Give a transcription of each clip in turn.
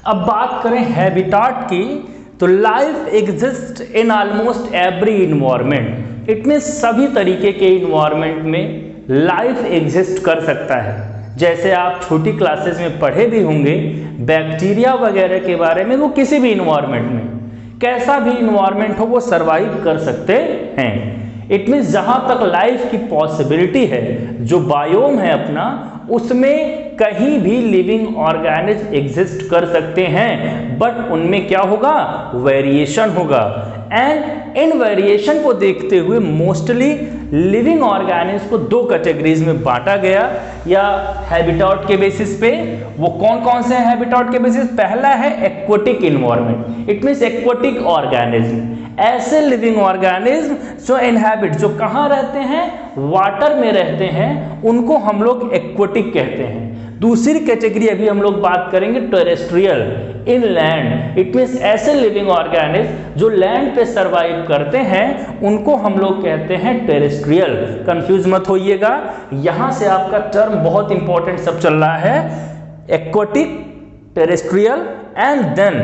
अब बात करें हैबिटाट की, तो life exist in almost every environment. It means सभी तरीके के इन्वायरमेंट में लाइफ एग्जिस्ट कर सकता है। जैसे आप छोटी क्लासेस में पढ़े भी होंगे बैक्टीरिया वगैरह के बारे में, वो किसी भी इन्वायरमेंट में, कैसा भी इन्वायरमेंट हो, वो सर्वाइव कर सकते हैं। इट मीन्स जहाँ तक लाइफ की पॉसिबिलिटी है, जो बायोम है अपना, उसमें कहीं भी लिविंग ऑर्गेनिज्म एग्जिस्ट कर सकते हैं, बट उनमें क्या होगा, वेरिएशन होगा। एंड इन वेरिएशन को देखते हुए मोस्टली लिविंग ऑर्गेनिज्म को दो कैटेगरीज में बांटा गया या हैबिटाट के बेसिस पे। वो कौन कौन से हैं हैबिटाट के बेसिस? पहला है aquatic environment. It means aquatic organism, ऐसे लिविंग ऑर्गेनिज्म जो इनहैबिट, जो कहाँ रहते हैं, वाटर में रहते हैं, उनको हम लोग एक्वेटिक कहते हैं। दूसरी कैटेगरी अभी हम लोग बात करेंगे terrestrial, in land. It means ऐसे लिविंग ऑर्गेनिज्म जो लैंड पे सरवाइव करते हैं, उनको हम लोग कहते हैं टेरेस्ट्रियल। कंफ्यूज मत होइएगा, यहां से आपका टर्म बहुत इंपॉर्टेंट सब चल रहा है, एक्वेटिक, टेरेस्ट्रियल। एंड देन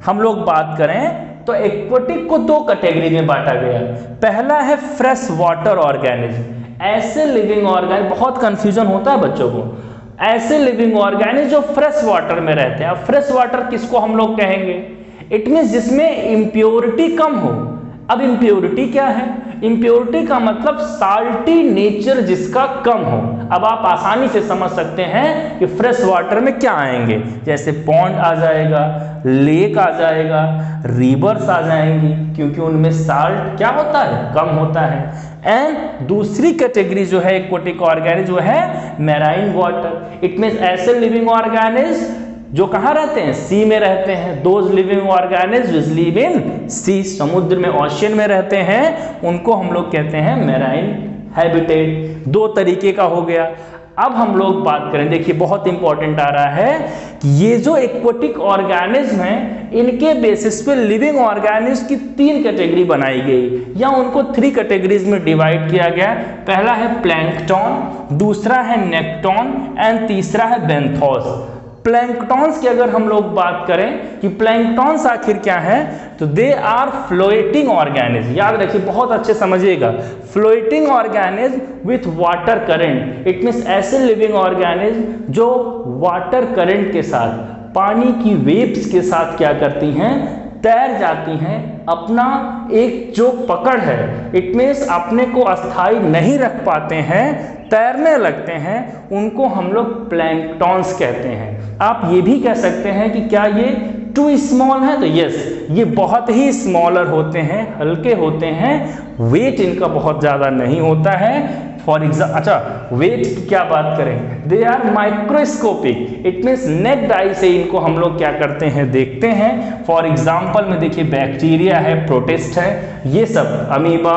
हम लोग बात करें तो एक्वेटिक को दो कैटेगरी में बांटा गया। पहला है फ्रेश वाटर ऑर्गेनिज्म, ऐसे लिविंग ऑर्गेनिज्म, बहुत कंफ्यूजन होता है बच्चों को, ऐसे लिविंग ऑर्गेनिज्म जो फ्रेश वाटर में रहते हैं। अब फ्रेश वाटर किसको हम लोग कहेंगे? इट मीन्स जिसमें इम्प्योरिटी कम हो। अब इम्प्योरिटी क्या है? इम्प्योरिटी का मतलब साल्टी नेचर जिसका कम हो। अब आप आसानी से समझ सकते हैं कि फ्रेश वाटर में क्या आएंगे, जैसे पॉन्ड आ जाएगा, लेक आ जाएगा, रिवर्स आ जाएंगी, क्योंकि उनमें साल्ट क्या होता है, कम होता है। एंड दूसरी कैटेगरी जो है एक्वेटिक ऑर्गेनिज्म, जो है मैराइन वाटर। इट मीन्स ऐसे लिविंग ऑर्गेनिज्म जो कहाँ रहते हैं, सी में रहते हैं। Those living organism live in sea, समुद्र में, ओशियन में रहते हैं, उनको हम लोग कहते हैं मैराइन हैबिटेट। दो तरीके का हो गया। अब हम लोग बात करें, देखिए बहुत इंपॉर्टेंट आ रहा है कि ये जो एक्वेटिक ऑर्गेनिज्म हैं, इनके बेसिस पे लिविंग ऑर्गेनिज्म की तीन कैटेगरी बनाई गई, या उनको थ्री कैटेगरीज में डिवाइड किया गया। पहला है प्लैंकटन, दूसरा है नेक्टॉन, एंड तीसरा है बेंथोस। प्लैंकटॉन्स की अगर हम लोग बात करें कि प्लैंकटॉन्स आखिर क्या है, तो दे आर फ्लोटिंग ऑर्गेनिज्म। याद रखिए, बहुत अच्छे समझिएगा, floating organism with water current. It means ऐसे लिविंग ऑर्गेनिज्म जो वाटर करंट के साथ, पानी की वेव्स के साथ क्या करती हैं, तैर जाती हैं। अपना एक जो पकड़ है, इट मीन्स अपने को अस्थाई नहीं रख पाते हैं, तैरने लगते हैं, उनको हम लोग प्लैंकटॉन्स कहते हैं। आप ये भी कह सकते हैं कि क्या ये टू स्मॉल है, तो यस, ये बहुत ही स्मॉलर होते हैं, हल्के होते हैं, वेट इनका बहुत ज़्यादा नहीं होता है। फॉर एग्जाम्पल, अच्छा वेट की क्या बात करें, they are microscopic. It means naked eye से इनको हम लोग क्या करते हैं, देखते हैं। फॉर एग्जाम्पल में देखिए बैक्टीरिया है, प्रोटिस्ट है, ये सब अमीबा,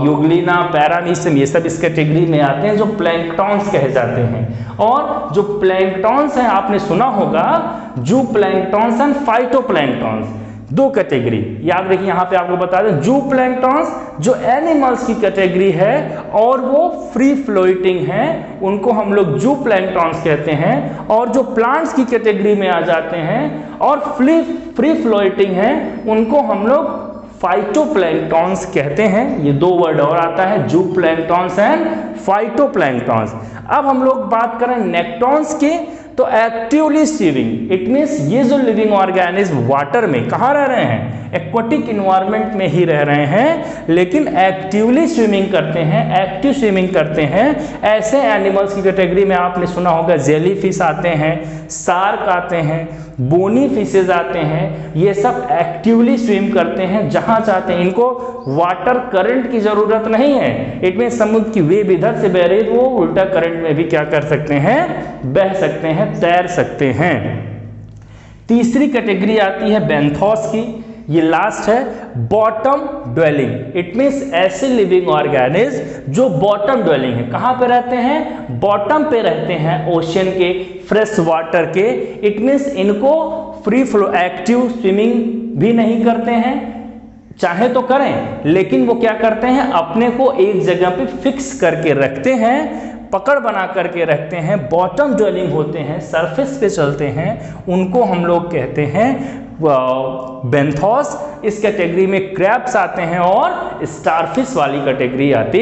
यूग्लिना, पैरामीशियम, ये सब इस कैटेगरी में आते हैं जो प्लैंकटॉन्स कहे जाते हैं। और जो प्लैंकटॉन्स हैं, आपने सुना होगा जू प्लैंकटॉन्स एंड फाइटोप्लैंकटॉन्स, दो कैटेगरी याद रखिए। यहाँ पे आपको बता दें, जू प्लैंकटॉन्स जो एनिमल्स की कैटेगरी है और वो फ्री फ्लोटिंग है, उनको हम लोग जू प्लैंकटॉन्स कहते हैं। और जो प्लांट्स की कैटेगरी में आ जाते हैं और फ्री फ्लोटिंग है, उनको हम लोग फाइटोप्लैंक्टॉन्स कहते हैं। ये दो वर्ड और आता है, जू प्लैंक्टॉन्स एंड फाइटोप्लैंक्टॉन्स। अब हम लोग बात करें नेक्टॉन्स के, तो एक्टिवली स्विमिंग। इट मीन्स ये जो लिविंग ऑर्गेनिज्म वाटर में कहाँ रह रहे हैं, एक्वेटिक इन्वायरमेंट में ही रह रहे हैं, लेकिन एक्टिवली स्विमिंग करते हैं, एक्टिव स्विमिंग करते हैं। ऐसे एनिमल्स की कैटेगरी में आपने सुना होगा जेली फिश आते हैं, शार्क आते हैं, बोनी फिशेज आते हैं। ये सब एक्टिवली स्विम करते हैं जहां चाहते हैं, इनको वाटर करंट की जरूरत नहीं है। इट मीन समुद्र की वेव इधर से बह रही, वो उल्टा करंट में भी क्या कर सकते हैं, बह सकते हैं, तैर सकते हैं। तीसरी कैटेगरी आती है बेंथोस की, ये लास्ट है बॉटम ड्वेलिंग। इट मीन्स ऐसे लिविंग ऑर्गेनिज्म जो बॉटम ड्वेलिंग है, कहाँ पे रहते हैं, बॉटम पे रहते हैं, ओशियन के, फ्रेश वाटर के। इट मीन्स इनको फ्री फ्लो एक्टिव स्विमिंग भी नहीं करते हैं, चाहे तो करें, लेकिन वो क्या करते हैं, अपने को एक जगह पे फिक्स करके रखते हैं, पकड़ बना करके रखते हैं, बॉटम ड्वेलिंग होते हैं, सरफेस पे चलते हैं, उनको हम लोग कहते हैं बेंथोस। इस कैटेगरी में क्रैब्स आते हैं और स्टारफिश वाली कैटेगरी आती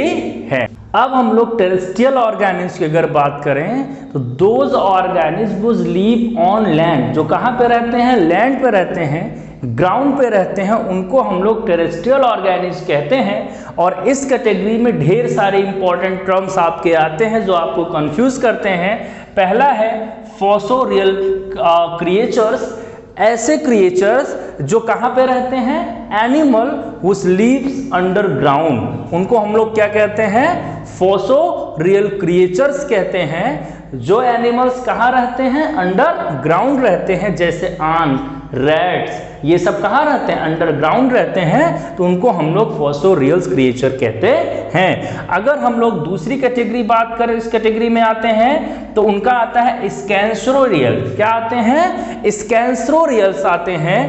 है। अब हम लोग टेरेस्ट्रियल ऑर्गेनिज्म की अगर बात करें तो those organism leave on land, जो कहाँ पे रहते हैं, लैंड पे रहते हैं, ग्राउंड पे रहते हैं, उनको हम लोग टेरेस्ट्रियल ऑर्गेनिज्म कहते हैं। और इस कैटेगरी में ढेर सारे इंपॉर्टेंट टर्म्स आपके आते हैं जो आपको कंफ्यूज करते हैं। पहला है फोसोरियल क्रिएचर्स, ऐसे क्रिएचर्स जो कहाँ पे रहते हैं, animal whose lives underground, उनको हम लोग क्या कहते हैं, फोसोरियल क्रिएचर्स कहते हैं। जो एनिमल्स कहाँ रहते हैं, अंडर ग्राउंड रहते हैं, जैसे आंट, रैट्स, ये सब कहाँ रहते हैं, अंडरग्राउंड रहते हैं, तो उनको हम लोग फोसोरियल क्रिएचर कहते हैं। अगर हम लोग दूसरी कैटेगरी बात करें, इस कैटेगरी में आते हैं तो उनका आता है स्कैंसरोरियल। क्या आते हैं, स्कैंसरोरियल्स आते हैं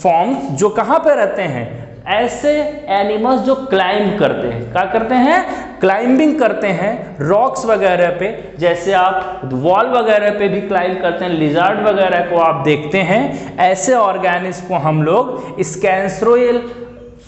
फॉर्म्स जो कहाँ पे रहते हैं, ऐसे एनिमल्स जो क्लाइंब करते हैं, क्या करते हैं, क्लाइंबिंग करते हैं रॉक्स वगैरह पे, जैसे आप वॉल वगैरह पे भी क्लाइंब करते हैं, लिजार्ड वगैरह को आप देखते हैं। ऐसे ऑर्गेनिज्म को हम लोग स्कैंसरोरियल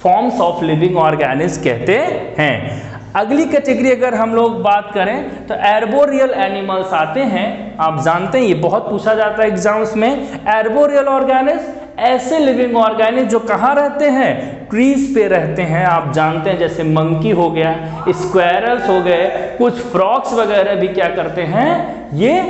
फॉर्म्स ऑफ लिविंग ऑर्गेनिज्म कहते हैं। अगली कैटेगरी अगर हम लोग बात करें तो एर्बोरियल एनिमल्स आते हैं। आप जानते हैं ये बहुत पूछा जाता है एग्जाम्स में। एर्बोरियल ऑर्गेनिज्म ऐसे लिविंग ऑर्गेनिज्म जो कहाँ रहते हैं, ट्रीज पे रहते हैं। आप जानते हैं जैसे मंकी हो गया, स्क्वेरल्स हो गए, कुछ फ्रॉक्स वगैरह भी क्या करते हैं, ये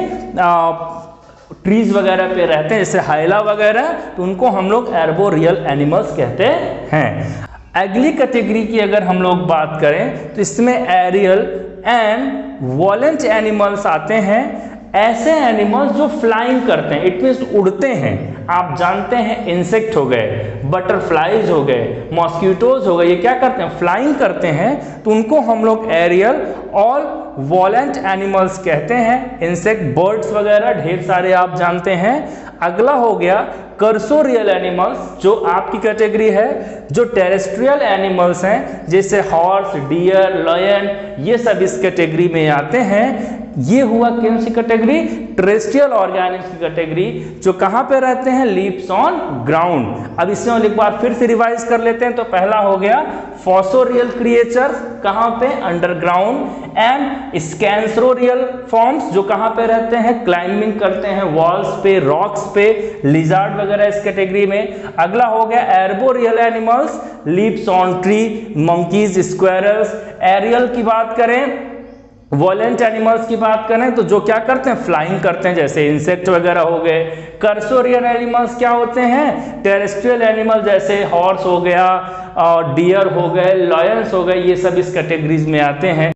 ट्रीज वगैरह पे रहते हैं, जैसे हाइला वगैरह, तो उनको हम लोग एर्बोरियल एनिमल्स कहते हैं। अगली कैटेगरी की अगर हम लोग बात करें तो इसमें एरियल एंड वॉलेंट एनिमल्स आते हैं। ऐसे एनिमल्स जो फ्लाइंग करते हैं, इट मीन्स उड़ते हैं। आप जानते हैं इंसेक्ट हो गए, बटरफ्लाइज हो गए, मॉस्किटोज हो गए, ये क्या करते हैं, फ्लाइंग करते हैं, तो उनको हम लोग एरियल और वॉलेंट एनिमल्स कहते हैं। इंसेक्ट, बर्ड्स वगैरह ढेर सारे आप जानते हैं। अगला हो गया कर्सोरियल एनिमल्स, जो आपकी कैटेगरी है, जो टेरेस्ट्रियल एनिमल्स हैं, जैसे हॉर्स, डियर, लायन, ये सब इस कैटेगरी में आते हैं। ये हुआ कौन सी कैटेगरी, टेरेस्ट्रियल ऑर्गेनिज्म की कैटेगरी, जो कहाँ पे रहते हैं, लीव्स ऑन ग्राउंड। अब इसमें एक बार फिर से रिवाइज कर लेते हैं। तो पहला हो गया फोसोरियल क्रिएचर्स, कहाँ पे, अंडरग्राउंड, एंड स्कैंसरोरियल फॉर्म्स जो कहाँ पे रहते हैं, क्लाइंबिंग करते हैं वॉल्स पे, रॉक्स पे, लिजार्ड वगैरह इस कैटेगरी में। अगला हो गया arboreal animals, lives on tree, monkeys, squirrels. Aerial की बात करें, वॉलेंट एनिमल्स की बात करें तो जो क्या करते हैं, फ्लाइंग करते हैं, जैसे इंसेक्ट वगैरह हो गए। कर्सोरियल एनिमल्स क्या होते हैं, टेरेस्ट्रियल एनिमल, जैसे हॉर्स हो गया, डियर हो गए, लायंस हो गए, ये सब इस कैटेगरीज में आते हैं।